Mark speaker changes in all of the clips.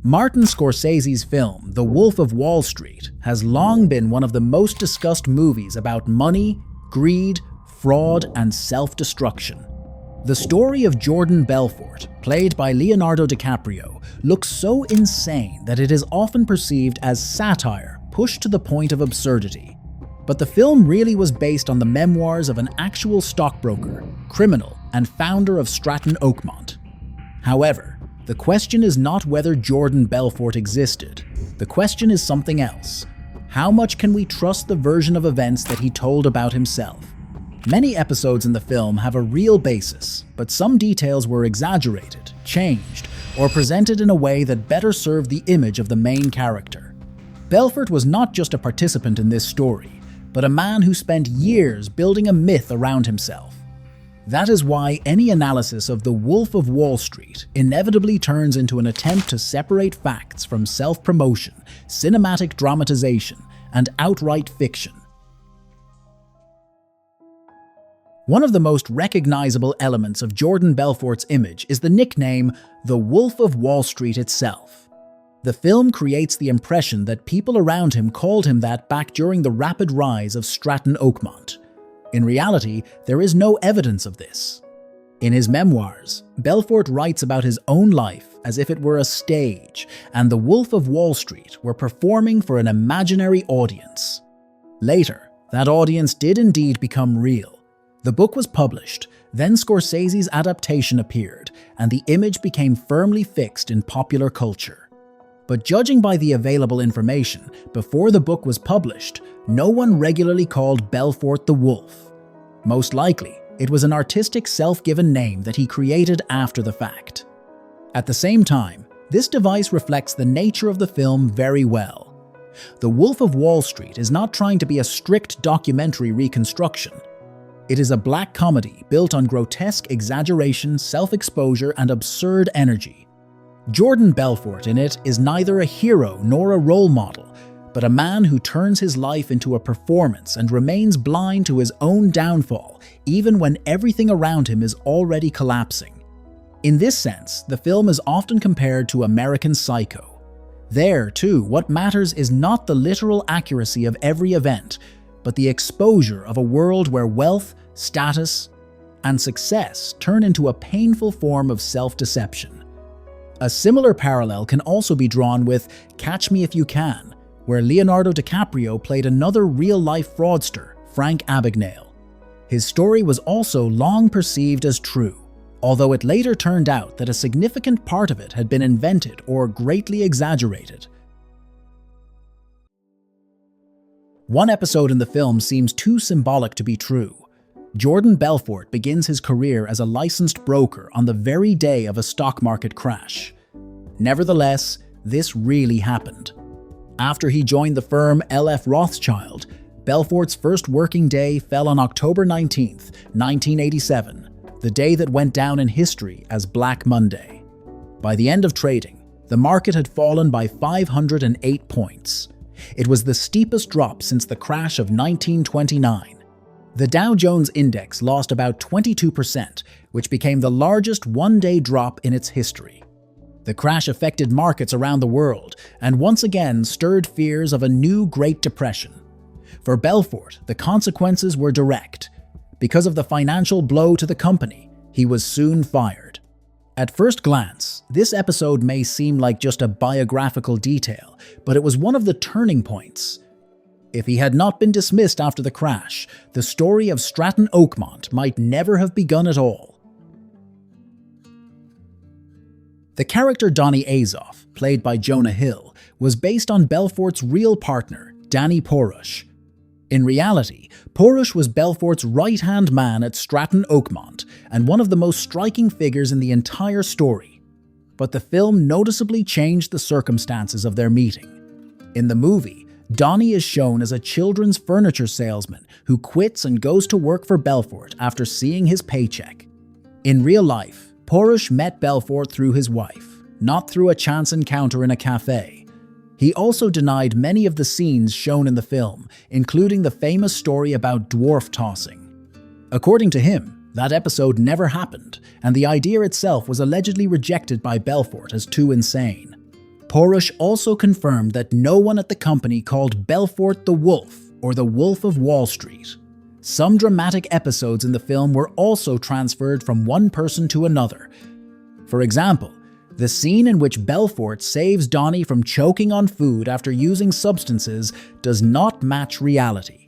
Speaker 1: Martin Scorsese's film, The Wolf of Wall Street, has long been one of the most discussed movies about money, greed, fraud, and self-destruction. The story of Jordan Belfort, played by Leonardo DiCaprio, looks so insane that it is often perceived as satire pushed to the point of absurdity. But the film really was based on the memoirs of an actual stockbroker, criminal, and founder of Stratton Oakmont. However, the question is not whether Jordan Belfort existed. The question is something else. How much can we trust the version of events that he told about himself? Many episodes in the film have a real basis, but some details were exaggerated, changed, or presented in a way that better served the image of the main character. Belfort was not just a participant in this story, but a man who spent years building a myth around himself. That is why any analysis of The Wolf of Wall Street inevitably turns into an attempt to separate facts from self-promotion, cinematic dramatization, and outright fiction. One of the most recognizable elements of Jordan Belfort's image is the nickname The Wolf of Wall Street itself. The film creates the impression that people around him called him that back during the rapid rise of Stratton Oakmont. In reality, there is no evidence of this. In his memoirs, Belfort writes about his own life as if it were a stage, and the Wolf of Wall Street were performing for an imaginary audience. Later, that audience did indeed become real. The book was published, then Scorsese's adaptation appeared, and the image became firmly fixed in popular culture. But judging by the available information, before the book was published, no one regularly called Belfort the Wolf. Most likely, it was an artistic self-given name that he created after the fact. At the same time, this device reflects the nature of the film very well. The Wolf of Wall Street is not trying to be a strict documentary reconstruction. It is a black comedy built on grotesque exaggeration, self-exposure, and absurd energy. Jordan Belfort in it is neither a hero nor a role model, but a man who turns his life into a performance and remains blind to his own downfall, even when everything around him is already collapsing. In this sense, the film is often compared to American Psycho. There, too, what matters is not the literal accuracy of every event, but the exposure of a world where wealth, status, and success turn into a painful form of self-deception. A similar parallel can also be drawn with Catch Me If You Can, where Leonardo DiCaprio played another real-life fraudster, Frank Abagnale. His story was also long perceived as true, although it later turned out that a significant part of it had been invented or greatly exaggerated. One episode in the film seems too symbolic to be true. Jordan Belfort begins his career as a licensed broker on the very day of a stock market crash. Nevertheless, this really happened. After he joined the firm L.F. Rothschild, Belfort's first working day fell on October 19, 1987, the day that went down in history as Black Monday. By the end of trading, the market had fallen by 508 points. It was the steepest drop since the crash of 1929. The Dow Jones Index lost about 22%, which became the largest one-day drop in its history. The crash affected markets around the world and once again stirred fears of a new Great Depression. For Belfort, the consequences were direct. Because of the financial blow to the company, he was soon fired. At first glance, this episode may seem like just a biographical detail, but it was one of the turning points. If he had not been dismissed after the crash, the story of Stratton Oakmont might never have begun at all. The character Donnie Azoff, played by Jonah Hill, was based on Belfort's real partner, Danny Porush. In reality, Porush was Belfort's right-hand man at Stratton Oakmont and one of the most striking figures in the entire story. But the film noticeably changed the circumstances of their meeting. In the movie, Donnie is shown as a children's furniture salesman who quits and goes to work for Belfort after seeing his paycheck. In real life, Porush met Belfort through his wife, not through a chance encounter in a cafe. He also denied many of the scenes shown in the film, including the famous story about dwarf tossing. According to him, that episode never happened, and the idea itself was allegedly rejected by Belfort as too insane. Porush also confirmed that no one at the company called Belfort the Wolf or the Wolf of Wall Street. Some dramatic episodes in the film were also transferred from one person to another. For example, the scene in which Belfort saves Donnie from choking on food after using substances does not match reality.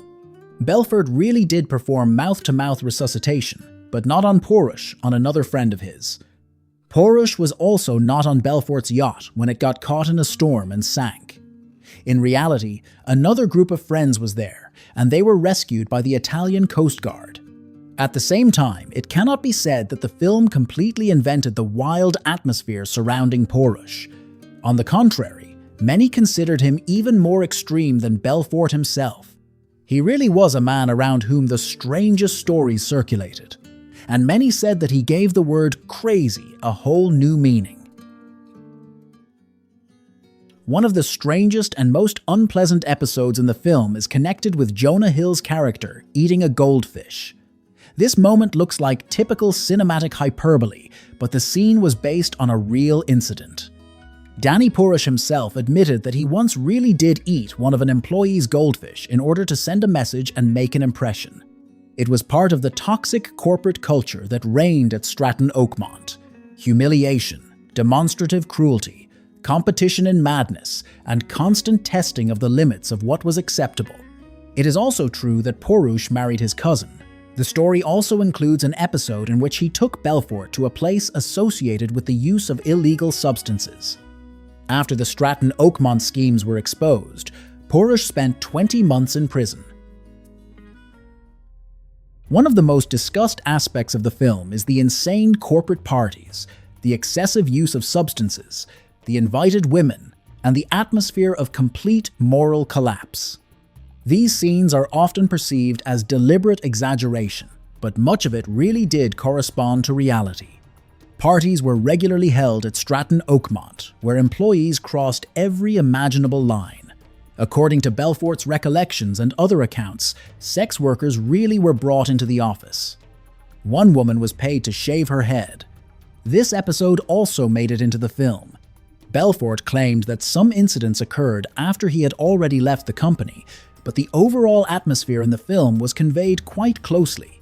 Speaker 1: Belfort really did perform mouth-to-mouth resuscitation, but not on Porush, on another friend of his. Porush was also not on Belfort's yacht when it got caught in a storm and sank. In reality, another group of friends was there, and they were rescued by the Italian Coast Guard. At the same time, it cannot be said that the film completely invented the wild atmosphere surrounding Porush. On the contrary, many considered him even more extreme than Belfort himself. He really was a man around whom the strangest stories circulated, and many said that he gave the word crazy a whole new meaning. One of the strangest and most unpleasant episodes in the film is connected with Jonah Hill's character eating a goldfish. This moment looks like typical cinematic hyperbole, but the scene was based on a real incident. Danny Porush himself admitted that he once really did eat one of an employee's goldfish in order to send a message and make an impression. It was part of the toxic corporate culture that reigned at Stratton Oakmont. Humiliation, demonstrative cruelty, competition in madness, and constant testing of the limits of what was acceptable. It is also true that Porush married his cousin. The story also includes an episode in which he took Belfort to a place associated with the use of illegal substances. After the Stratton Oakmont schemes were exposed, Porush spent 20 months in prison. One of the most discussed aspects of the film is the insane corporate parties, the excessive use of substances, the invited women, and the atmosphere of complete moral collapse. These scenes are often perceived as deliberate exaggeration, but much of it really did correspond to reality. Parties were regularly held at Stratton Oakmont, where employees crossed every imaginable line. According to Belfort's recollections and other accounts, sex workers really were brought into the office. One woman was paid to shave her head. This episode also made it into the film. Belfort claimed that some incidents occurred after he had already left the company, but the overall atmosphere in the film was conveyed quite closely.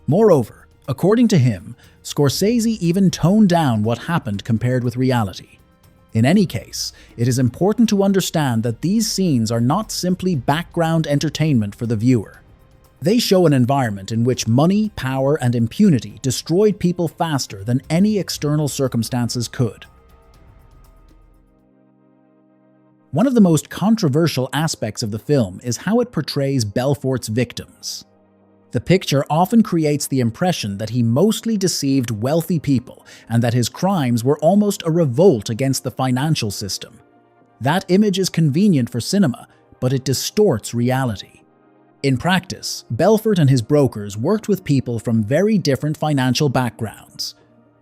Speaker 1: Moreover, according to him, Scorsese even toned down what happened compared with reality. In any case, it is important to understand that these scenes are not simply background entertainment for the viewer. They show an environment in which money, power, and impunity destroyed people faster than any external circumstances could. One of the most controversial aspects of the film is how it portrays Belfort's victims. The picture often creates the impression that he mostly deceived wealthy people and that his crimes were almost a revolt against the financial system. That image is convenient for cinema, but it distorts reality. In practice, Belfort and his brokers worked with people from very different financial backgrounds.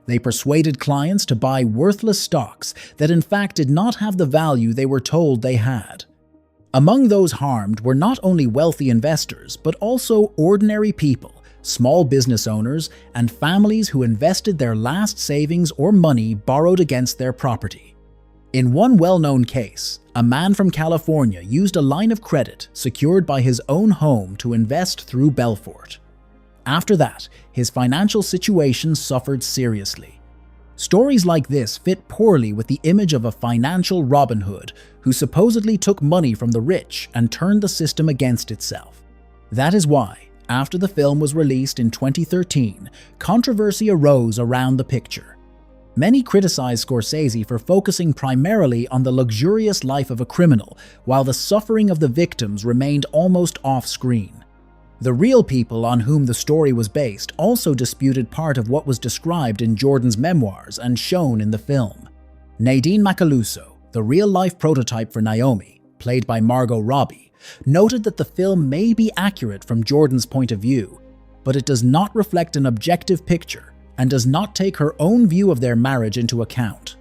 Speaker 1: They persuaded clients to buy worthless stocks that in fact did not have the value they were told they had. Among those harmed were not only wealthy investors, but also ordinary people, small business owners, and families who invested their last savings or money borrowed against their property. In one well-known case, a man from California used a line of credit secured by his own home to invest through Belfort. After that, his financial situation suffered seriously. Stories like this fit poorly with the image of a financial Robin Hood who supposedly took money from the rich and turned the system against itself. That is why, after the film was released in 2013, controversy arose around the picture. Many criticized Scorsese for focusing primarily on the luxurious life of a criminal, while the suffering of the victims remained almost off-screen. The real people on whom the story was based also disputed part of what was described in Jordan's memoirs and shown in the film. Nadine Macaluso, the real-life prototype for Naomi, played by Margot Robbie, noted that the film may be accurate from Jordan's point of view, but it does not reflect an objective picture and does not take her own view of their marriage into account.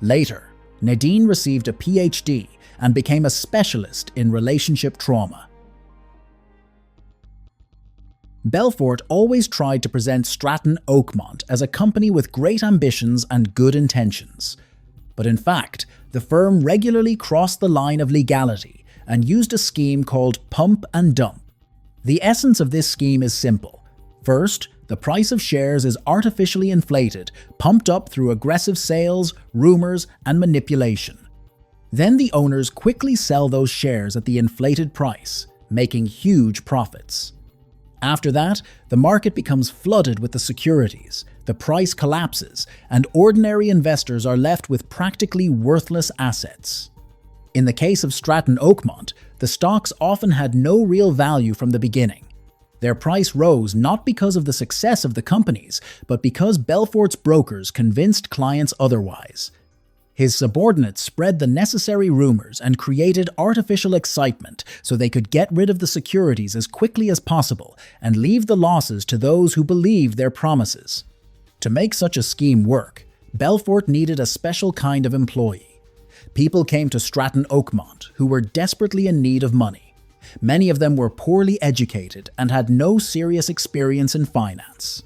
Speaker 1: Later, Nadine received a PhD and became a specialist in relationship trauma. Belfort always tried to present Stratton Oakmont as a company with great ambitions and good intentions. But in fact, the firm regularly crossed the line of legality and used a scheme called pump and dump. The essence of this scheme is simple. First, the price of shares is artificially inflated, pumped up through aggressive sales, rumors, and manipulation. Then the owners quickly sell those shares at the inflated price, making huge profits. After that, the market becomes flooded with the securities, the price collapses, and ordinary investors are left with practically worthless assets. In the case of Stratton Oakmont, the stocks often had no real value from the beginning. Their price rose not because of the success of the companies, but because Belfort's brokers convinced clients otherwise. His subordinates spread the necessary rumors and created artificial excitement so they could get rid of the securities as quickly as possible and leave the losses to those who believed their promises. To make such a scheme work, Belfort needed a special kind of employee. People came to Stratton Oakmont who were desperately in need of money. Many of them were poorly educated and had no serious experience in finance.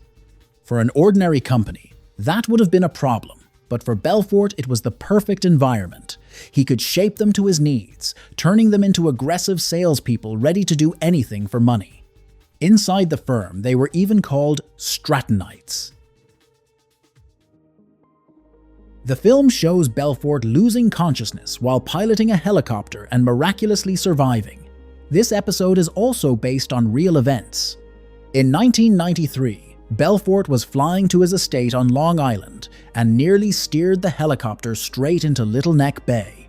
Speaker 1: For an ordinary company, that would have been a problem, but for Belfort it was the perfect environment. He could shape them to his needs, turning them into aggressive salespeople ready to do anything for money. Inside the firm, they were even called Strattonites. The film shows Belfort losing consciousness while piloting a helicopter and miraculously surviving. This episode is also based on real events. In 1993, Belfort was flying to his estate on Long Island and nearly steered the helicopter straight into Little Neck Bay.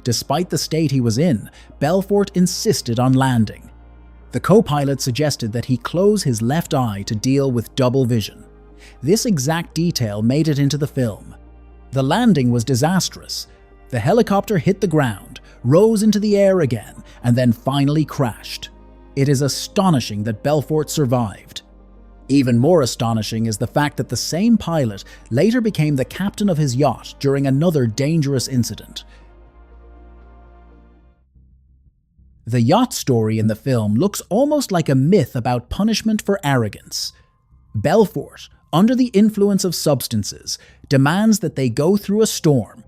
Speaker 1: Despite the state he was in, Belfort insisted on landing. The co-pilot suggested that he close his left eye to deal with double vision. This exact detail made it into the film. The landing was disastrous. The helicopter hit the ground, rose into the air again, and then finally crashed. It is astonishing that Belfort survived. Even more astonishing is the fact that the same pilot later became the captain of his yacht during another dangerous incident. The yacht story in the film looks almost like a myth about punishment for arrogance. Belfort, under the influence of substances, demands that they go through a storm,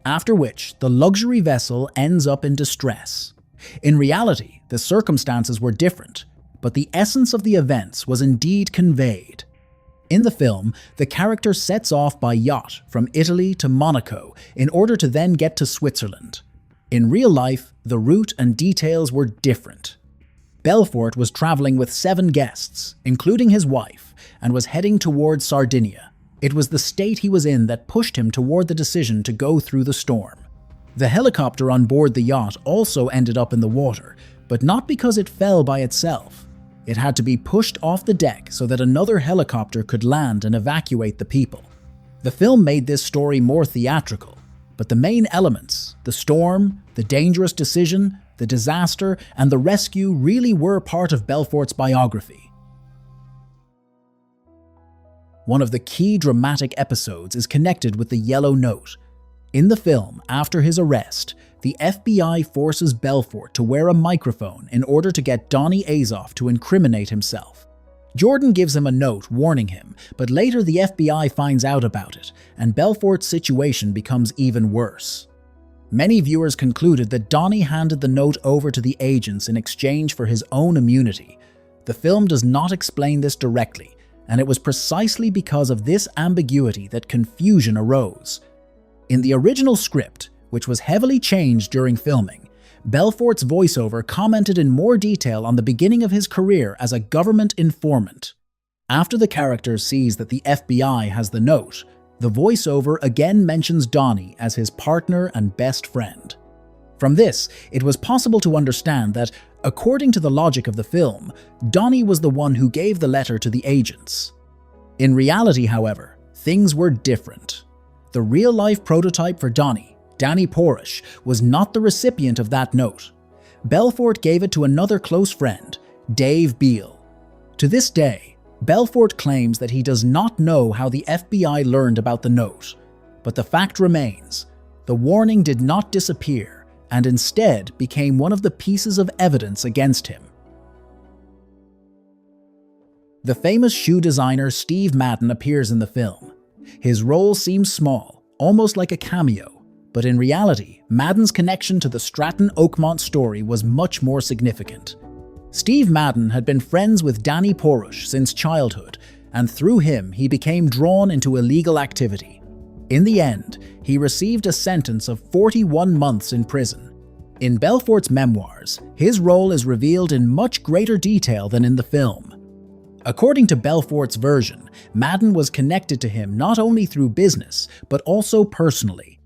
Speaker 1: after which the luxury vessel ends up in distress. In reality, the circumstances were different, but the essence of the events was indeed conveyed. In the film, the character sets off by yacht from Italy to Monaco in order to then get to Switzerland. In real life, the route and details were different. Belfort was traveling with 7 guests, including his wife, and was heading towards Sardinia. It was the state he was in that pushed him toward the decision to go through the storm. The helicopter on board the yacht also ended up in the water, but not because it fell by itself. It had to be pushed off the deck so that another helicopter could land and evacuate the people. The film made this story more theatrical, but the main elements, the storm, the dangerous decision, the disaster, and the rescue really were part of Belfort's biography. One of the key dramatic episodes is connected with the Yellow Note. In the film, after his arrest, the FBI forces Belfort to wear a microphone in order to get Donnie Azoff to incriminate himself. Jordan gives him a note warning him, but later the FBI finds out about it, and Belfort's situation becomes even worse. Many viewers concluded that Donnie handed the note over to the agents in exchange for his own immunity. The film does not explain this directly, and it was precisely because of this ambiguity that confusion arose. In the original script, which was heavily changed during filming, Belfort's voiceover commented in more detail on the beginning of his career as a government informant. After the character sees that the FBI has the note, the voiceover again mentions Donnie as his partner and best friend. From this, it was possible to understand that, according to the logic of the film, Donnie was the one who gave the letter to the agents. In reality, however, things were different. The real-life prototype for Donnie, Danny Porish, was not the recipient of that note. Belfort gave it to another close friend, Dave Beale. To this day, Belfort claims that he does not know how the FBI learned about the note, but the fact remains, the warning did not disappear and instead became one of the pieces of evidence against him. The famous shoe designer Steve Madden appears in the film. His role seems small, almost like a cameo, But in reality, Madden's connection to the Stratton Oakmont story was much more significant. Steve Madden had been friends with Danny Porush since childhood, and through him he became drawn into illegal activity. In the end, he received a sentence of 41 months in prison. In Belfort's memoirs, his role is revealed in much greater detail than in the film. According to Belfort's version, Madden was connected to him not only through business, but also personally.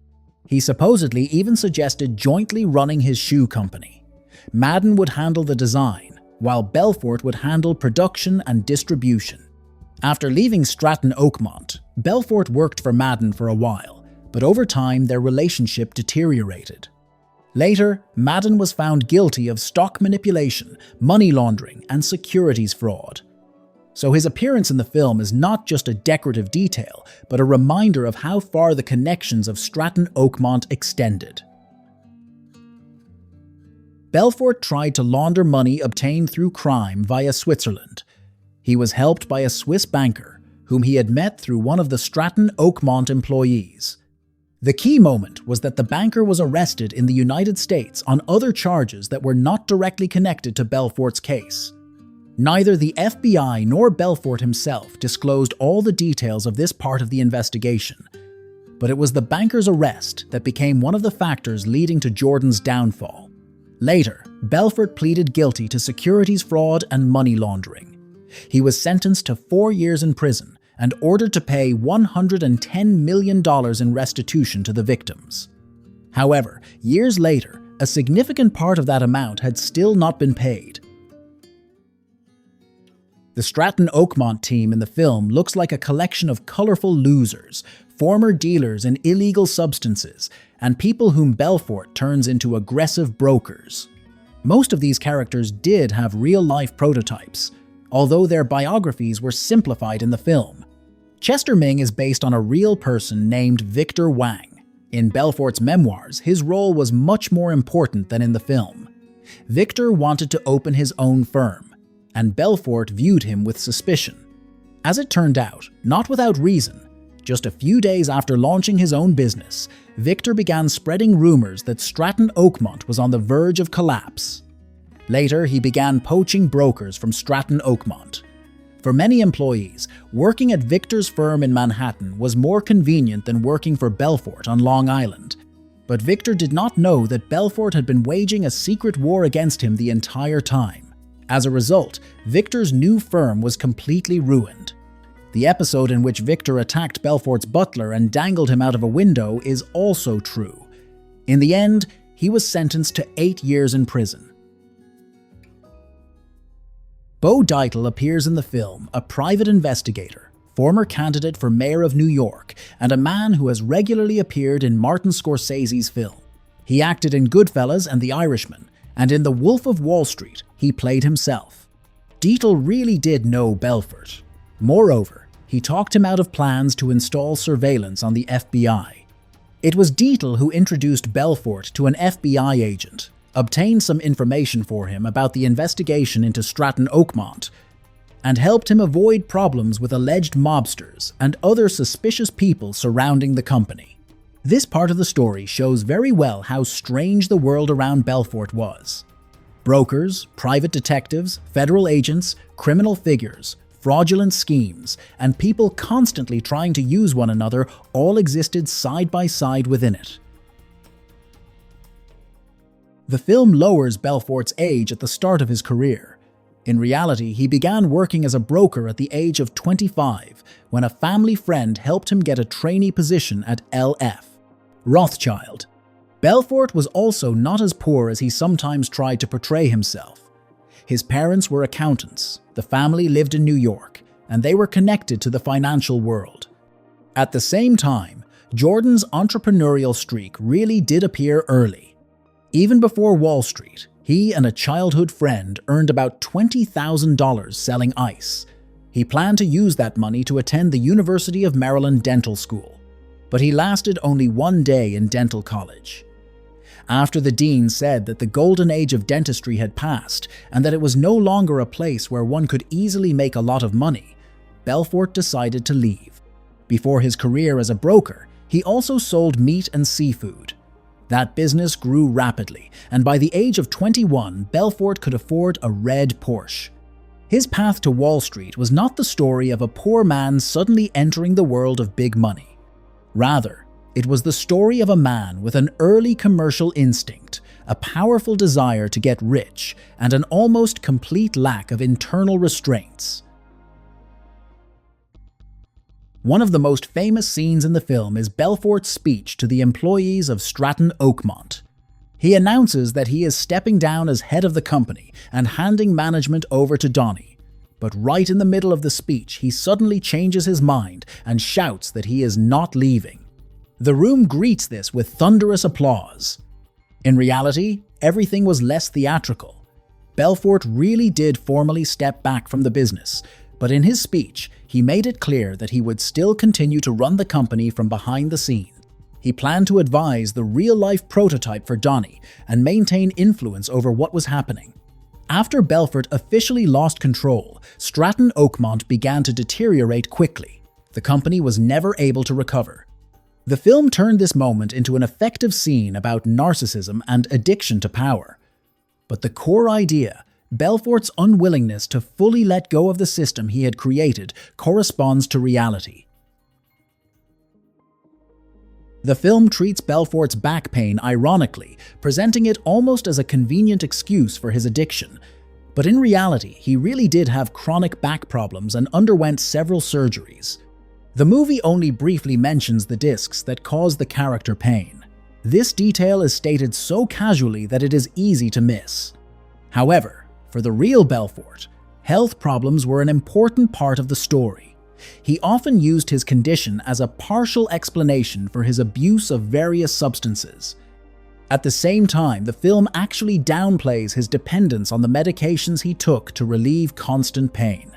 Speaker 1: He supposedly even suggested jointly running his shoe company. Madden would handle the design, while Belfort would handle production and distribution. After leaving Stratton Oakmont, Belfort worked for Madden for a while, but over time their relationship deteriorated. Later, Madden was found guilty of stock manipulation, money laundering, and securities fraud. So his appearance in the film is not just a decorative detail, but a reminder of how far the connections of Stratton Oakmont extended. Belfort tried to launder money obtained through crime via Switzerland. He was helped by a Swiss banker, whom he had met through one of the Stratton Oakmont employees. The key moment was that the banker was arrested in the United States on other charges that were not directly connected to Belfort's case. Neither the FBI nor Belfort himself disclosed all the details of this part of the investigation, but it was the banker's arrest that became one of the factors leading to Jordan's downfall. Later, Belfort pleaded guilty to securities fraud and money laundering. He was sentenced to 4 years in prison and ordered to pay $110 million in restitution to the victims. However, years later, a significant part of that amount had still not been paid. The Stratton Oakmont team in the film looks like a collection of colorful losers, former dealers in illegal substances, and people whom Belfort turns into aggressive brokers. Most of these characters did have real-life prototypes, although their biographies were simplified in the film. Chester Ming is based on a real person named Victor Wang. In Belfort's memoirs, his role was much more important than in the film. Victor wanted to open his own firm, and Belfort viewed him with suspicion. As it turned out, not without reason, just a few days after launching his own business, Victor began spreading rumors that Stratton Oakmont was on the verge of collapse. Later, he began poaching brokers from Stratton Oakmont. For many employees, working at Victor's firm in Manhattan was more convenient than working for Belfort on Long Island. But Victor did not know that Belfort had been waging a secret war against him the entire time. As a result, Victor's new firm was completely ruined. The episode in which Victor attacked Belfort's butler and dangled him out of a window is also true. In the end, he was sentenced to 8 years in prison. Bo Dietl appears in the film, a private investigator, former candidate for mayor of New York, and a man who has regularly appeared in Martin Scorsese's film. He acted in Goodfellas and The Irishman, and in The Wolf of Wall Street, he played himself. Dietl really did know Belfort. Moreover, he talked him out of plans to install surveillance on the FBI. It was Dietl who introduced Belfort to an FBI agent, obtained some information for him about the investigation into Stratton Oakmont, and helped him avoid problems with alleged mobsters and other suspicious people surrounding the company. This part of the story shows very well how strange the world around Belfort was. Brokers, private detectives, federal agents, criminal figures, fraudulent schemes, and people constantly trying to use one another all existed side by side within it. The film lowers Belfort's age at the start of his career. In reality, he began working as a broker at the age of 25 when a family friend helped him get a trainee position at LF Rothschild. Belfort was also not as poor as he sometimes tried to portray himself. His parents were accountants, the family lived in New York, and they were connected to the financial world. At the same time, Jordan's entrepreneurial streak really did appear early. Even before Wall Street, he and a childhood friend earned about $20,000 selling ice. He planned to use that money to attend the University of Maryland Dental School, but he lasted only 1 day in dental college. After the dean said that the golden age of dentistry had passed and that it was no longer a place where one could easily make a lot of money, Belfort decided to leave. Before his career as a broker, he also sold meat and seafood, That business grew rapidly, and by the age of 21, Belfort could afford a red Porsche. His path to Wall Street was not the story of a poor man suddenly entering the world of big money. Rather, it was the story of a man with an early commercial instinct, a powerful desire to get rich, and an almost complete lack of internal restraints. One of the most famous scenes in the film is Belfort's speech to the employees of Stratton Oakmont. He announces that he is stepping down as head of the company and handing management over to Donnie. But right in the middle of the speech, he suddenly changes his mind and shouts that he is not leaving. The room greets this with thunderous applause. In reality, everything was less theatrical. Belfort really did formally step back from the business, but in his speech, he made it clear that he would still continue to run the company from behind the scenes. He planned to advise the real-life prototype for Donnie and maintain influence over what was happening. After Belfort officially lost control, Stratton Oakmont began to deteriorate quickly. The company was never able to recover. The film turned this moment into an effective scene about narcissism and addiction to power. But the core idea, Belfort's unwillingness to fully let go of the system he had created, corresponds to reality. The film treats Belfort's back pain ironically, presenting it almost as a convenient excuse for his addiction. But in reality, he really did have chronic back problems and underwent several surgeries. The movie only briefly mentions the discs that caused the character pain. This detail is stated so casually that it is easy to miss. However, for the real Belfort, health problems were an important part of the story. He often used his condition as a partial explanation for his abuse of various substances. At the same time, the film actually downplays his dependence on the medications he took to relieve constant pain.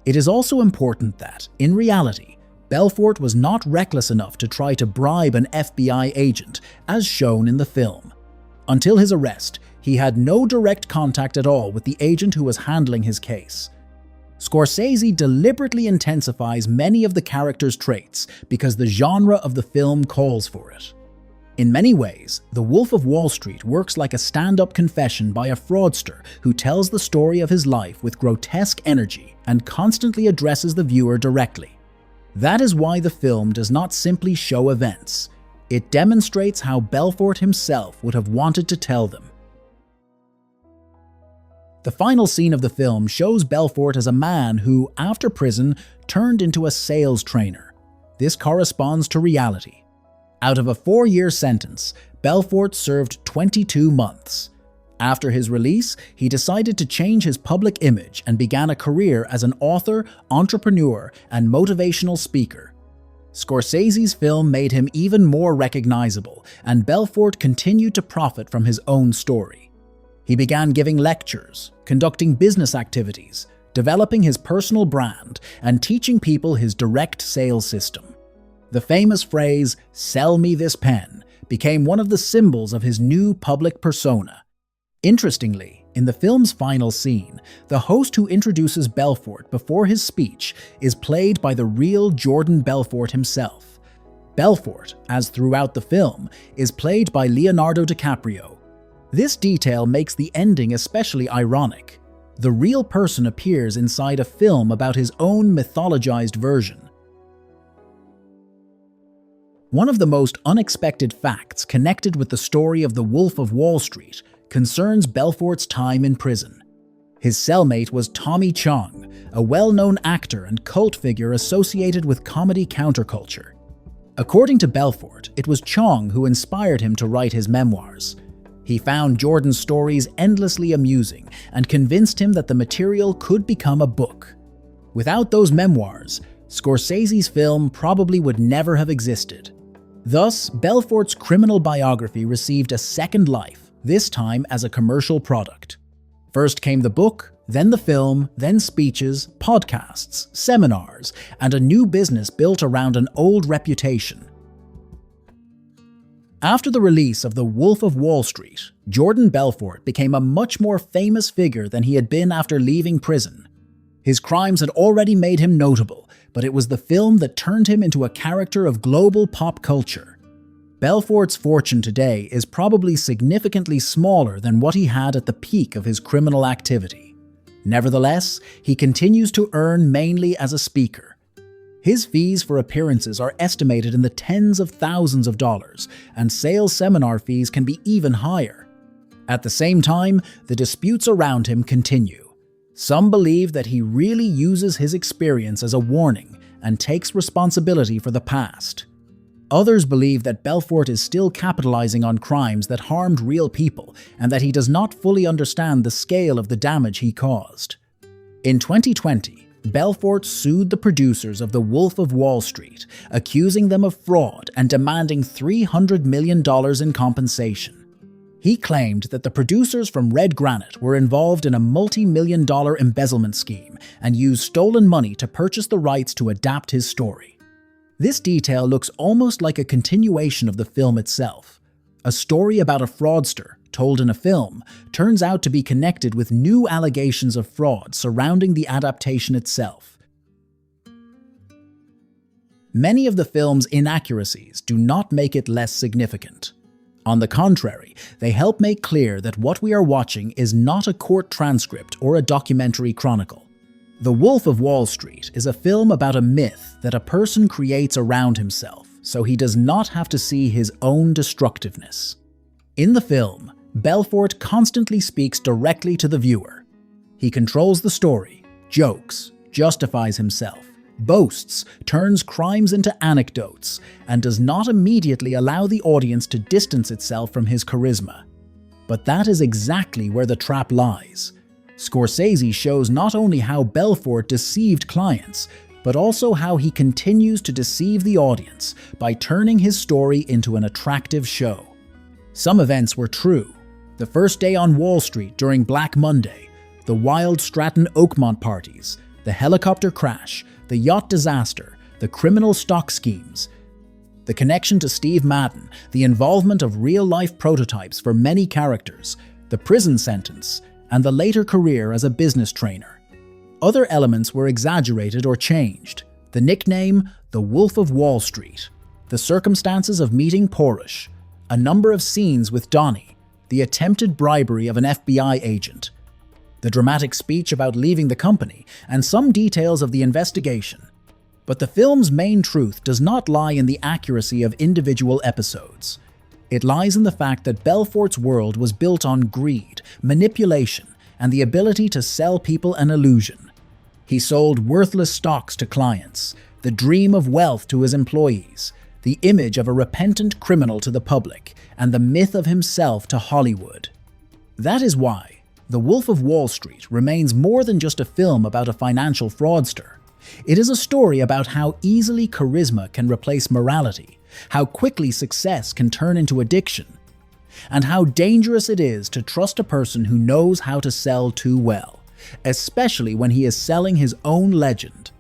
Speaker 1: It is also important that, in reality, Belfort was not reckless enough to try to bribe an FBI agent, as shown in the film. Until his arrest, he had no direct contact at all with the agent who was handling his case. Scorsese deliberately intensifies many of the character's traits because the genre of the film calls for it. In many ways, The Wolf of Wall Street works like a stand-up confession by a fraudster who tells the story of his life with grotesque energy and constantly addresses the viewer directly. That is why the film does not simply show events. It demonstrates how Belfort himself would have wanted to tell them. The final scene of the film shows Belfort as a man who, after prison, turned into a sales trainer. This corresponds to reality. Out of a 4-year sentence, Belfort served 22 months. After his release, he decided to change his public image and began a career as an author, entrepreneur, and motivational speaker. Scorsese's film made him even more recognizable, and Belfort continued to profit from his own story. He began giving lectures, conducting business activities, developing his personal brand, and teaching people his direct sales system. The famous phrase, "Sell me this pen," became one of the symbols of his new public persona. Interestingly, in the film's final scene, the host who introduces Belfort before his speech is played by the real Jordan Belfort himself. Belfort, as throughout the film, is played by Leonardo DiCaprio. This detail makes the ending especially ironic. The real person appears inside a film about his own mythologized version. One of the most unexpected facts connected with the story of The Wolf of Wall Street concerns Belfort's time in prison. His cellmate was Tommy Chong, a well-known actor and cult figure associated with comedy counterculture. According to Belfort, it was Chong who inspired him to write his memoirs. He found Jordan's stories endlessly amusing and convinced him that the material could become a book. Without those memoirs, Scorsese's film probably would never have existed. Thus, Belfort's criminal biography received a second life, this time as a commercial product. First came the book, then the film, then speeches, podcasts, seminars, and a new business built around an old reputation. After the release of The Wolf of Wall Street, Jordan Belfort became a much more famous figure than he had been after leaving prison. His crimes had already made him notable, but it was the film that turned him into a character of global pop culture. Belfort's fortune today is probably significantly smaller than what he had at the peak of his criminal activity. Nevertheless, he continues to earn mainly as a speaker. His fees for appearances are estimated in the tens of thousands of dollars, and sales seminar fees can be even higher. At the same time, the disputes around him continue. Some believe that he really uses his experience as a warning and takes responsibility for the past. Others believe that Belfort is still capitalizing on crimes that harmed real people and that he does not fully understand the scale of the damage he caused. In 2020, Belfort sued the producers of The Wolf of Wall Street, accusing them of fraud and demanding $300 million in compensation. He claimed that the producers from Red Granite were involved in a multi-million-dollar embezzlement scheme and used stolen money to purchase the rights to adapt his story. This detail looks almost like a continuation of the film itself. A story about a fraudster, told in a film, turns out to be connected with new allegations of fraud surrounding the adaptation itself. Many of the film's inaccuracies do not make it less significant. On the contrary, they help make clear that what we are watching is not a court transcript or a documentary chronicle. The Wolf of Wall Street is a film about a myth that a person creates around himself, so he does not have to see his own destructiveness. In the film, Belfort constantly speaks directly to the viewer. He controls the story, jokes, justifies himself, boasts, turns crimes into anecdotes, and does not immediately allow the audience to distance itself from his charisma. But that is exactly where the trap lies. Scorsese shows not only how Belfort deceived clients, but also how he continues to deceive the audience by turning his story into an attractive show. Some events were true. The first day on Wall Street during Black Monday, the wild Stratton Oakmont parties, the helicopter crash, the yacht disaster, the criminal stock schemes, the connection to Steve Madden, the involvement of real-life prototypes for many characters, the prison sentence, and the later career as a business trainer. Other elements were exaggerated or changed. The nickname, The Wolf of Wall Street, the circumstances of meeting Porush, a number of scenes with Donnie, the attempted bribery of an FBI agent, the dramatic speech about leaving the company, and some details of the investigation. But the film's main truth does not lie in the accuracy of individual episodes. It lies in the fact that Belfort's world was built on greed, manipulation, and the ability to sell people an illusion. He sold worthless stocks to clients, the dream of wealth to his employees, the image of a repentant criminal to the public, and the myth of himself to Hollywood. That is why The Wolf of Wall Street remains more than just a film about a financial fraudster. It is a story about how easily charisma can replace morality, how quickly success can turn into addiction, and how dangerous it is to trust a person who knows how to sell too well, especially when he is selling his own legend.